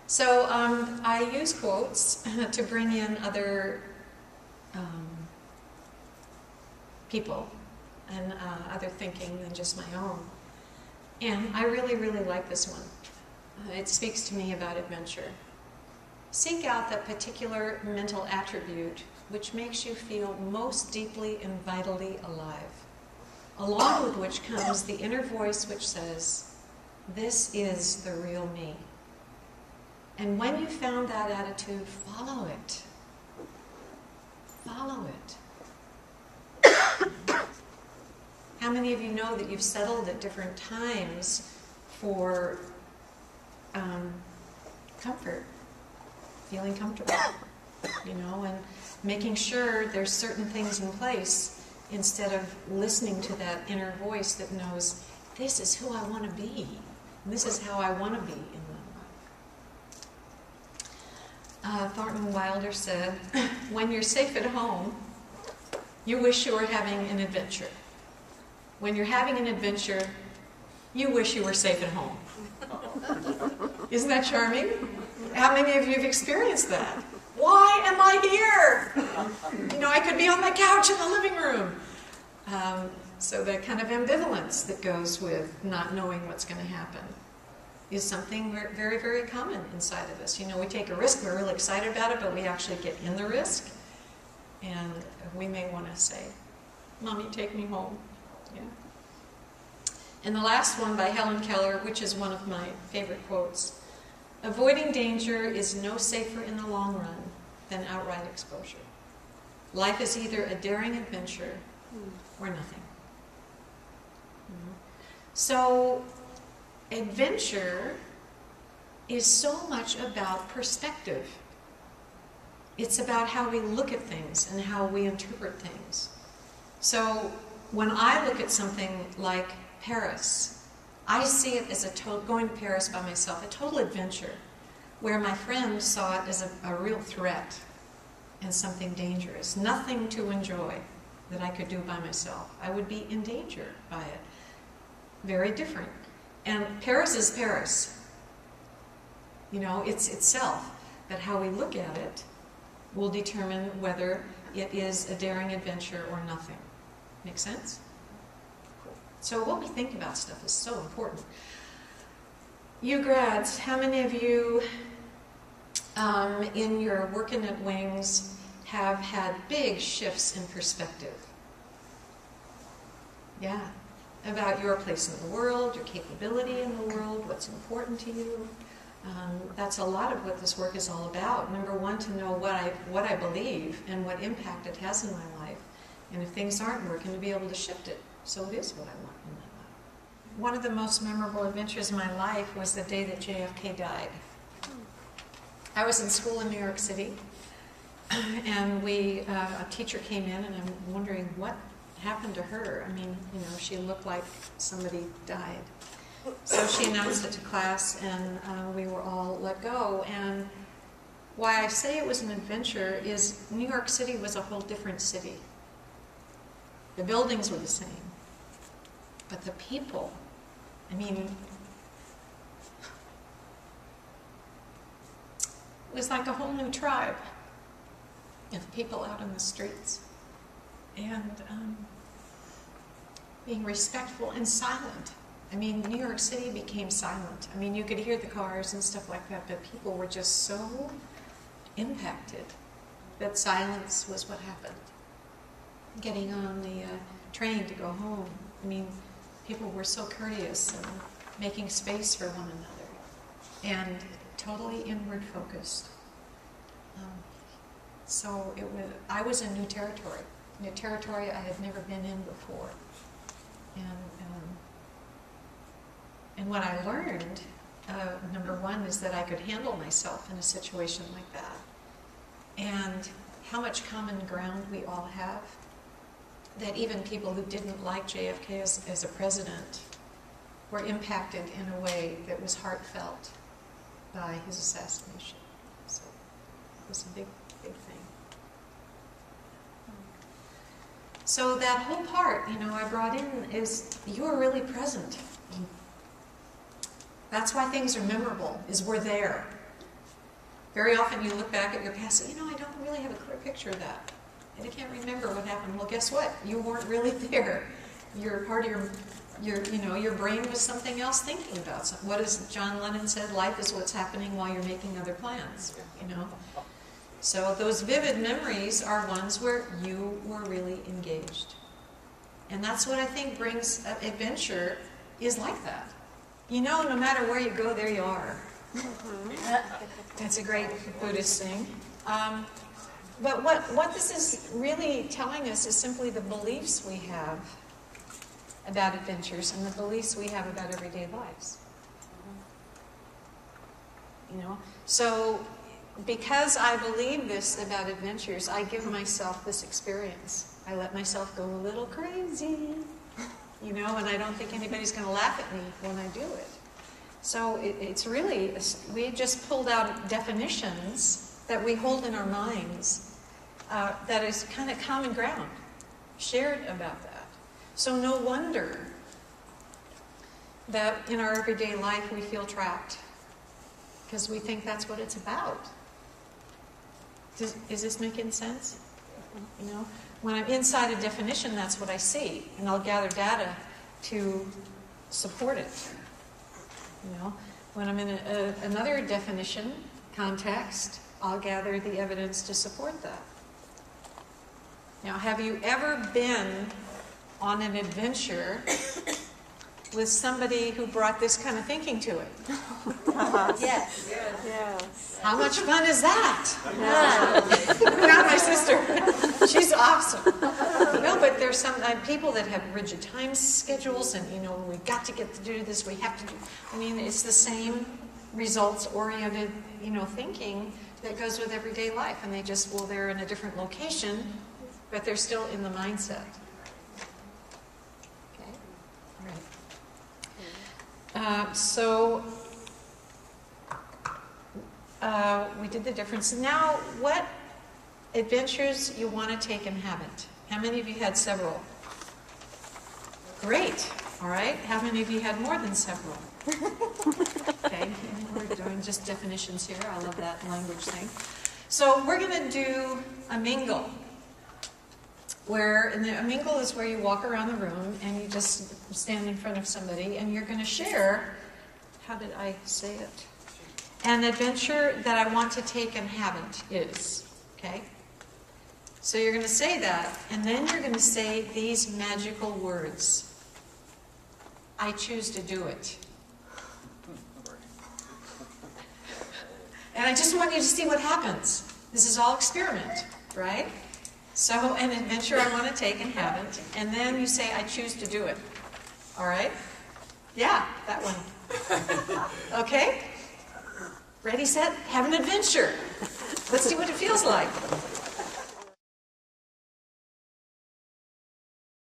So I use quotes to bring in other people and other thinking than just my own. And I really, really like this one. It speaks to me about adventure. Seek out that particular mental attribute which makes you feel most deeply and vitally alive, along with which comes the inner voice which says, "This is the real me." And when you found that attitude, follow it. Follow it. How many of you know that you've settled at different times for comfort, feeling comfortable, and making sure there's certain things in place instead of listening to that inner voice that knows, this is who I want to be. This is how I want to be in my life. Thornton Wilder said, when you're safe at home, you wish you were having an adventure. When you're having an adventure, you wish you were safe at home. Isn't that charming? How many of you have experienced that? Why am I here? I could be on my couch in the living room. So that kind of ambivalence that goes with not knowing what's going to happen is something very, very common inside of us. We take a risk, we're really excited about it, but we actually get in the risk. And we may want to say, "Mommy, take me home." Yeah. And the last one by Helen Keller, which is one of my favorite quotes, avoiding danger is no safer in the long run than outright exposure. Life is either a daring adventure or nothing. So adventure is so much about perspective. It's about how we look at things and how we interpret things. So when I look at something like Paris, I see it as going to Paris by myself, a total adventure, where my friend saw it as a real threat and something dangerous, nothing to enjoy that I could do by myself. I would be in danger by it. Very different. And Paris is Paris. It's itself. But how we look at it will determine whether it is a daring adventure or nothing. Make sense? Cool. So what we think about stuff is so important. You grads, how many of you in your working at Wings have had big shifts in perspective? Yeah. About your place in the world, your capability in the world, what's important to you. That's a lot of what this work is all about. Number one, to know what I believe and what impact it has in my life. And if things aren't working, to be able to shift it so it is what I want in my life. One of the most memorable adventures in my life was the day that JFK died. I was in school in New York City, and a teacher came in, and I'm wondering what happened to her. She looked like somebody died. So she announced it to class, and we were all let go. And why I say it was an adventure is New York City was a whole different city. The buildings were the same, but the people, it was like a whole new tribe of people out in the streets. And being respectful and silent. New York City became silent. You could hear the cars and stuff like that, but people were just so impacted that silence was what happened. Getting on the train to go home, people were so courteous and making space for one another and totally inward focused. So I was in new territory I had never been in before. And what I learned, number one, is that I could handle myself in a situation like that. And how much common ground we all have. That even people who didn't like JFK as a president were impacted in a way that was heartfelt by his assassination. So it was a big, big thing. So that whole part, I brought in is you're really present. That's why things are memorable, is we're there. Very often you look back at your past and you know, I don't really have a clear picture of that. And I can't remember what happened. Well, guess what? You weren't really there. Your part of your brain was something else thinking about something. What is John Lennon said? Life is what's happening while you're making other plans. You know. So those vivid memories are ones where you were really engaged. And that's what I think brings adventure is like that. You know, no matter where you go, there you are. That's a great Buddhist thing. But what this is really telling us is simply the beliefs we have about adventures and the beliefs we have about everyday lives. You know, so because I believe this about adventures, I give myself this experience. I let myself go a little crazy, you know, and I don't think anybody's going to laugh at me when I do it. So it's really, we just pulled out definitions that we hold in our minds that is kind of common ground, shared about that. So no wonder that in our everyday life we feel trapped, because we think that's what it's about. Is this making sense? You know, when I'm inside a definition, that's what I see, and I'll gather data to support it. You know, when I'm in another definition context, I'll gather the evidence to support that. Now, have you ever been on an adventure with somebody who brought this kind of thinking to it? Yes. Yes. How much fun is that? Not my sister. She's awesome. No, but there's some people that have rigid time schedules, and you know, we got to get to do this. We have to do. I mean, it's the same results-oriented, you know, thinking that goes with everyday life, and they just, well, they're in a different location, but they're still in the mindset. Okay, all right. So we did the difference. Now, what adventures you want to take and haven't? How many of you had several? Great. All right. How many of you had more than several? Okay. We're doing just definitions here. I love that language thing. So we're going to do a mingle. A mingle is where you walk around the room and you just stand in front of somebody and you're going to share, how did I say it? An adventure that I want to take and haven't is, okay? So you're going to say that, and then you're going to say these magical words. I choose to do it. And I just want you to see what happens. This is all experiment, right? So an adventure I want to take and haven't, and then you say, I choose to do it. All right? Yeah, that one. Okay? Ready, set, have an adventure. Let's see what it feels like.